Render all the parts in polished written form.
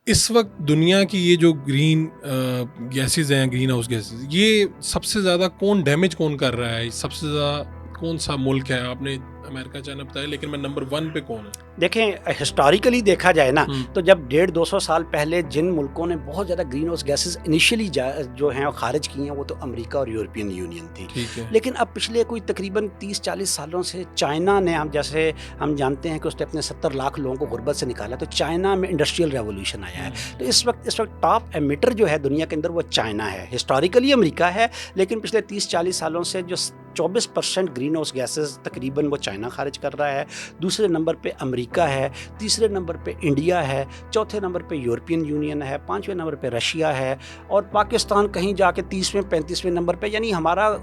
اس وقت دنیا کی یہ جو گرین گیسز ہیں، گرین ہاؤس گیسز، یہ سب سے زیادہ کون ڈیمیج کون کر رہا ہے؟ سب سے زیادہ کون سا ملک ہے؟ آپ نے امریکہ چائنا بتایا، لیکن میں نمبر 1 پہ کون ہے؟ دیکھیں ہسٹوریکلی دیکھا جائے نا تو جب 150-200 سال پہلے جن ملکوں نے بہت زیادہ گرین ہاؤس گیسز انیشلی جو ہیں خارج کی ہیں وہ تو امریکہ اور یورپین یونین تھی. لیکن اب پچھلے کوئی تقریباً 30-40 سالوں سے چائنا نے، ہم جانتے ہیں کہ اس نے اپنے 70 لاکھ لوگوں کو غربت سے نکالا، تو چائنا میں انڈسٹریل ریولوشن آیا ہے. تو اس وقت ٹاپ ایمیٹر جو ہے دنیا کے اندر وہ چائنا ہے. ہسٹوریکلی امریکہ ہے، لیکن پچھلے 30-40 سالوں سے جو 24% گرین ہاؤس گیسز تقریباً وہ چائنا خارج کر رہا ہے. دوسرے نمبر پہ امریکہ ہے، تیسرے نمبر پہ انڈیا ہے، چوتھے نمبر پہ یورپین یونین ہے، 5ویں نمبر پہ رشیا ہے، اور پاکستان کہیں جا کے 30ویں 35ویں نمبر پہ. یعنی ہمارا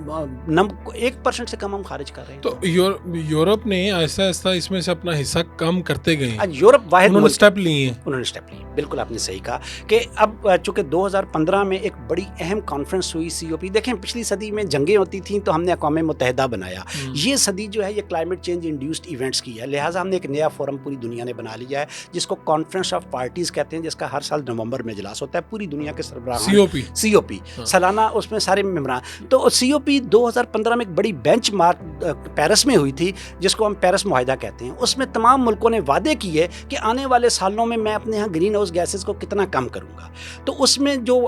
1% سے کم ہم خارج کر رہے ہیں. تو یورپ نے آہستہ آہستہ اس میں سے اپنا حصہ کم کرتے گئے ہیں. یورپ واحد انہوں نے اسٹیپ لیے ہیں. انہوں نے اسٹیپ لیے. بالکل آپ نے صحیح کہا کہ اب چونکہ 2015 میں ایک بڑی اہم کانفرنس ہوئی COP. دیکھیں پچھلی صدی میں جنگیں ہوتی تھیں تو ہم نے اقوام متحدہ بنایا. یہ صدی جو ہے یہ کلائمیٹ چینج انڈیوسڈ ایونٹس کی ہے، لہٰذا ہم نے ایک نیا فورم پوری دنیا نے بنا لیا ہے جس کو کانفرنس آف پارٹیز کہتے ہیں، جس کا ہر سال نومبر میں اجلاس ہوتا ہے. پوری دنیا کے سربراہان COP سالانہ اس میں سارے ممبران. تو COP 2015 میں ایک بڑی بینچ مارک پیرس میں ہوئی تھی جس کو ہم پیرس معاہدہ کہتے ہیں. اس میں تمام ملکوں نے وعدے کیے کہ آنے والے سالوں میں میں اپنے یہاں گرین ہاؤس گیسز کو کتنا کم کروں گا. تو اس میں جو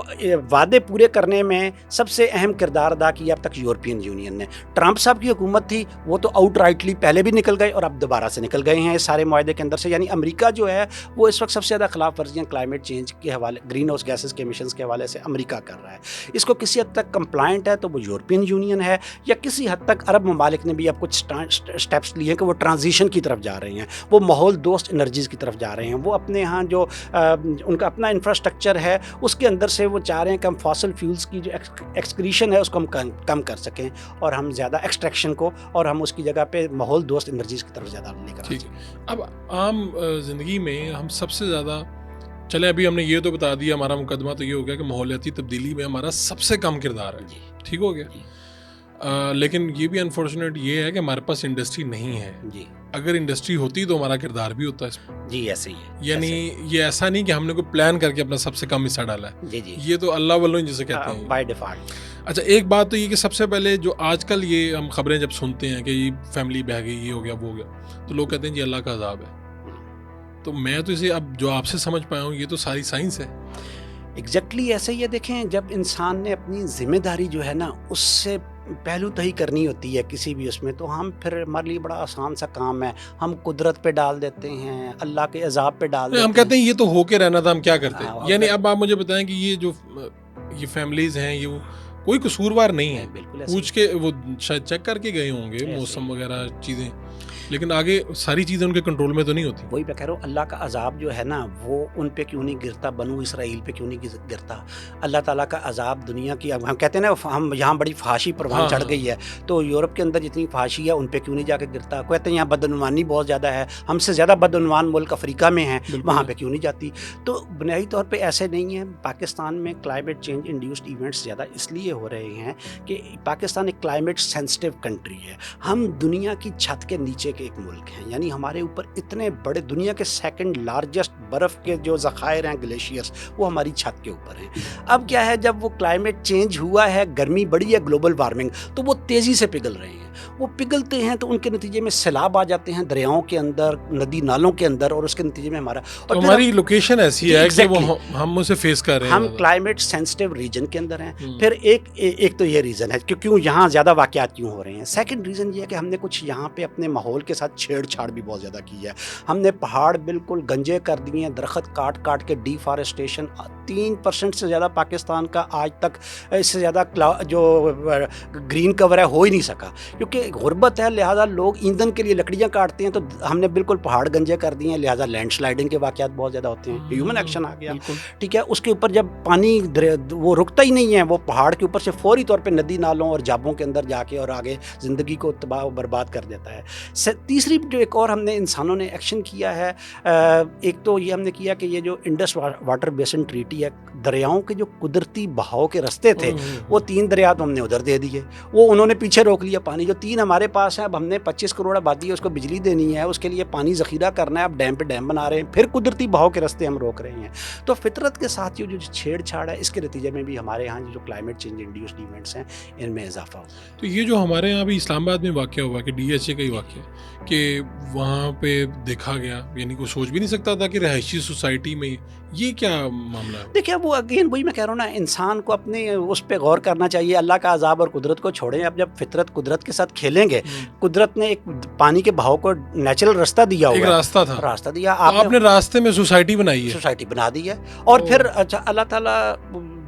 وعدے پورے کرنے میں سب سے اہم کردار ادا کیا اب تک یورپین یونین نے. ٹرمپ صاحب کی حکومت تھی وہ تو آؤٹ رائٹلی پہلے بھی نکل گئے اور اب دوبارہ سے نکل گئے ہیں اس سارے معاہدے کے اندر سے. یعنی امریکہ جو ہے وہ اس وقت سب سے زیادہ خلاف ورزیاں کلائمیٹ چینج کے حوالے، گرین ہاؤس گیسز کے ایمیشنز کے حوالے سے امریکہ کر رہا ہے. اس کو کسی حد تک کمپلائنٹ ہے تو وہ یورپین یونین ہے، یا کسی حد تک عرب ممالک نے بھی اب کچھ سٹیپس لیے ہیں کہ وہ ٹرانزیشن کی طرف جا رہے ہیں، وہ ماحول دوست انرجیز کی طرف جا رہے ہیں. وہ اپنے ہاں جو ان کا اپنا انفراسٹرکچر ہے اس کے اندر سے وہ چاہ رہے ہیں کہ ہم فاسل فیولز کی جو ایکسکریشن ہے اس کو ہم کم کر سکیں اور ہم زیادہ ایکسٹریکشن کو، اور ہم اس کی جگہ پہ ماحول دوست انرجیز کی طرف زیادہ لے کر. ٹھیک ہے. اب عام زندگی میں ہم سب سے زیادہ، چلے ابھی ہم نے یہ تو بتا دیا، ہمارا مقدمہ تو یہ ہو گیا کہ ماحولیاتی تبدیلی میں ہمارا سب سے کم کردار ہے. ٹھیک ہو گیا. لیکن یہ بھی انفارچونیٹ یہ ہے کہ ہمارے پاس انڈسٹری نہیں ہے. اگر انڈسٹری ہوتی تو ہمارا کردار بھی ہوتا ہے. ایسے ہی ہے. یعنی یہ ایسا نہیں کہ ہم نے کوئی پلان کر کے اپنا سب سے کم حصہ ڈالا ہے. یہ تو اللہ والوں جسے کہتے ہیں بائی ڈیفالٹ. اچھا ایک بات تو یہ کہ سب سے پہلے جو آج کل یہ ہم خبریں جب سنتے ہیں کہ یہ فیملی بہہ گئی، یہ ہو گیا، وہ ہو گیا، تو لوگ کہتے ہیں جی اللہ کا عذاب ہے. تو میں تو اسے اب جو آپ سے سمجھ پایا ہوں یہ تو ساری سائنس ہے. ایگزیکٹلی ایسے ہی ہے. دیکھیں جب انسان نے اپنی ذمہ داری جو ہے نا اس سے پہلو تہی کرنی ہوتی ہے کسی بھی اس میں، تو ہم پھر ہمارے لیے بڑا آسان سا کام ہے، ہم قدرت پہ ڈال دیتے ہیں، اللہ کے عذاب پہ ڈال دیتے ہیں. ہم کہتے ہیں یہ تو ہو کے رہنا تھا، ہم کیا کرتے ہیں. یعنی اب آپ مجھے بتائیں کہ یہ جو یہ فیملیز ہیں یہ کوئی قصوروار نہیں ہے. بالکل پوچھ کے وہ شاید چیک کر کے گئے ہوں گے موسم وغیرہ چیزیں، لیکن آگے ساری چیزیں ان کے کنٹرول میں تو نہیں ہوتی. وہی میں کہہ رہا ہوں، اللہ کا عذاب جو ہے نا وہ ان پہ کیوں نہیں گرتا، بنو اسرائیل پہ کیوں نہیں گرتا. اللہ تعالیٰ کا عذاب دنیا کی، ہم کہتے ہیں نا ہم یہاں بڑی فحاشی پروان چڑھ گئی ہے، تو یورپ کے اندر جتنی فحاشی ہے ان پہ کیوں نہیں جا کے گرتا. کہتے ہیں یہاں بدعنوانی بہت زیادہ ہے، ہم سے زیادہ بدعنوان ملک افریقہ میں ہیں، وہاں پہ کیوں نہیں جاتی. تو بنیادی طور پہ ایسے نہیں ہے. پاکستان میں کلائمیٹ چینج انڈیوسڈ ایونٹس زیادہ اس لیے ہو رہے ہیں کہ پاکستان ایک کلائمیٹ سینسٹیو کنٹری ہے. ہم دنیا کی چھت کے نیچے کے ایک ملک ہیں، یعنی ہمارے اوپر اتنے بڑے دنیا کے سیکنڈ لارجسٹ برف کے جو ذخائر ہیں گلیشیئرس وہ ہماری چھت کے اوپر ہیں. اب کیا ہے جب وہ کلائمیٹ چینج ہوا ہے، گرمی بڑی ہے، گلوبل وارمنگ، تو وہ تیزی سے پگھل رہے ہیں. وہ پگھلتے ہیں تو ان کے نتیجے میں سیلاب آ جاتے ہیں دریاؤں کے اندر، ندی نالوں کے اندر، اور اس کے نتیجے میں ہماری لوکیشن ایسی ہے کہ ہم اسے فیس کر رہے ہیں. ہم کلائمیٹ سینسٹیو ریجن کے اندر ہیں. پھر ایک تو یہ ریزن ہے کہ کیوں یہاں زیادہ واقعات کیوں ہو رہے ہیں. سیکنڈ ریزن یہ ہے کہ ہم نے کچھ یہاں پہ اپنے ماحول کے ساتھ چھیڑ چھاڑ بھی بہت زیادہ کی ہے. ہم نے پہاڑ بالکل گنجے کر دیے ہیں، درخت کاٹ کاٹ کے، ڈیفارسٹیشن. 3% سے زیادہ پاکستان کا آج تک اس سے زیادہ جو گرین کور ہے ہو ہی نہیں سکا، کیونکہ غربت ہے، لہٰذا لوگ ایندھن کے لیے لکڑیاں کاٹتے ہیں. تو ہم نے بالکل پہاڑ گنجے کر دیے ہیں، لہٰذا لینڈ سلائڈنگ کے واقعات بہت زیادہ ہوتے ہیں. ہیومن ایکشن آ گیا. ٹھیک ہے. اس کے اوپر جب پانی وہ رکتا ہی نہیں ہے، وہ پہاڑ کے اوپر سے فوری طور پہ ندی نالوں اور جابوں کے اندر جا کے اور آگے زندگی کو تباہ و برباد کر دیتا ہے. تیسری جو ایک اور ہم نے انسانوں نے ایکشن کیا ہے، ایک تو یہ ہم نے کیا کہ یہ جو انڈس واٹر بیسن ٹریٹی ہے دریاؤں کے جو قدرتی بہاؤ کے راستے تھے وہ 3 دریا تو ہم نے ادھر دے دیے, وہ انہوں نے پیچھے روک لیا پانی. جو 3 ہمارے پاس ہیں, اب ہم نے 25 کروڑ آبادی ہے, اس کو بجلی دینی ہے, اس کے لیے پانی ذخیرہ کرنا ہے, اب ڈیم پہ ڈیم بنا رہے ہیں, پھر قدرتی بہاؤ کے راستے ہم روک رہے ہیں. تو فطرت کے ساتھ جو چھیڑ چھاڑ ہے, اس کے نتیجے میں بھی ہمارے یہاں جو کلائمیٹ چینج انڈیوسڈ ایونٹس ہیں ان میں اضافہ ہوا ہے. تو یہ جو ہمارے یہاں بھی اسلام آباد میں واقعہ ہوا کہ DHA کا ہی واقعہ کہ وہاں پہ دیکھا گیا, یعنی کوئی سوچ بھی نہیں سکتا تھا کہ رہائشی سوسائٹی میں یہ کیا معاملہ ہے. دیکھیے وہ اگین وہی میں کہہ رہا ہوں نا, انسان کو اپنے اس پہ غور کرنا چاہیے. اللہ کا عذاب اور قدرت کو چھوڑیں. اب جب فطرت قدرت کے ساتھ کھیلیں گے, قدرت نے ایک پانی کے بہاؤ کو نیچرل راستہ دیا ہوا ہے, ایک راستہ تھا, راستہ دیا, آپ نے راستے میں سوسائٹی بنائی ہے, سوسائٹی بنا دی ہے. اور پھر اللہ تعالیٰ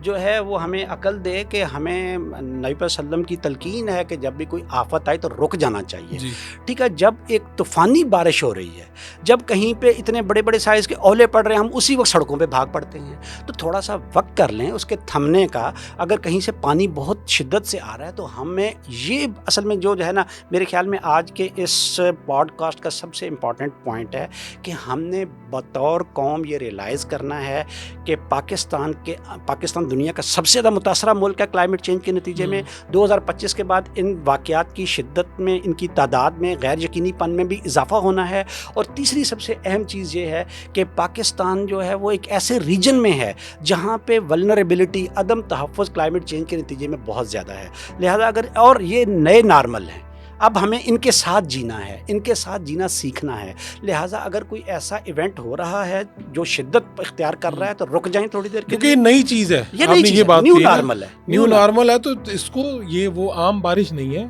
جو ہے وہ ہمیں عقل دے کہ ہمیں نبی صلی اللہ علیہ وسلم کی تلقین ہے کہ جب بھی کوئی آفت آئے تو رک جانا چاہیے. ٹھیک ہے, جب ایک طوفانی بارش ہو رہی ہے, جب کہیں پہ اتنے بڑے بڑے سائز کے اولے پڑ رہے ہیں, ہم اسی وقت سڑکوں پہ بھاگ پڑتے ہیں. تو تھوڑا سا وقت کر لیں اس کے تھمنے کا. اگر کہیں سے پانی بہت شدت سے آ رہا ہے تو ہمیں یہ اصل میں جو ہے نا, میرے خیال میں آج کے اس پوڈ کاسٹ کا سب سے امپورٹنٹ پوائنٹ ہے کہ ہم نے بطور قوم یہ ریئلائز کرنا ہے کہ پاکستان دنیا کا سب سے زیادہ متاثرہ ملک ہے کلائمیٹ چینج کے نتیجے میں. 2025 کے بعد ان واقعات کی شدت میں, ان کی تعداد میں, غیر یقینی پن میں بھی اضافہ ہونا ہے. اور تیسری سب سے اہم چیز یہ ہے کہ پاکستان جو ہے وہ ایک ایسے ریجن میں ہے جہاں پہ ولنریبلٹی, عدم تحفظ کلائمیٹ چینج کے نتیجے میں بہت زیادہ ہے. لہذا اگر, اور یہ نئے نارمل ہیں, اب ہمیں ان کے ساتھ جینا ہے, ان کے ساتھ جینا سیکھنا ہے. لہٰذا اگر کوئی ایسا ایونٹ ہو رہا ہے جو شدت اختیار کر رہا ہے تو رک جائیں تھوڑی دیر کے لیے, کیونکہ یہ نئی چیز ہے, یہ بات نیو نارمل ہے, نیو نارمل ہے. تو اس کو یہ وہ عام بارش نہیں ہے.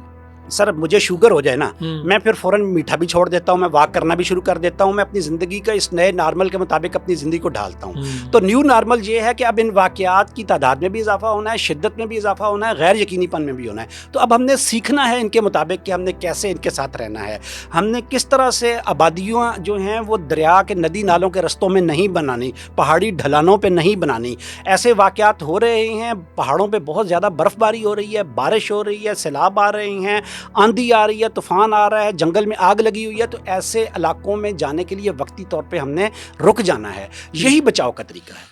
سر مجھے شوگر ہو جائے نا, میں پھر فوراً میٹھا بھی چھوڑ دیتا ہوں, میں واک کرنا بھی شروع کر دیتا ہوں, میں اپنی زندگی کا اس نئے نارمل کے مطابق اپنی زندگی کو ڈھالتا ہوں. تو نیو نارمل یہ ہے کہ اب ان واقعات کی تعداد میں بھی اضافہ ہونا ہے, شدت میں بھی اضافہ ہونا ہے, غیر یقینی پن میں بھی ہونا ہے. تو اب ہم نے سیکھنا ہے ان کے مطابق کہ ہم نے کیسے ان کے ساتھ رہنا ہے. ہم نے کس طرح سے آبادیاں جو ہیں وہ دریا کے ندی نالوں کے رستوں میں نہیں بنانی, پہاڑی ڈھلانوں پہ نہیں بنانی. ایسے واقعات ہو رہے ہیں, پہاڑوں پہ بہت زیادہ برف باری ہو رہی ہے, بارش ہو رہی ہے, سیلاب آ رہے ہیں, آندھی آ رہی ہے, طوفان آ رہا ہے, جنگل میں آگ لگی ہوئی ہے. تو ایسے علاقوں میں جانے کے لیے وقتی طور پہ ہم نے رک جانا ہے. یہی بچاؤ کا طریقہ ہے.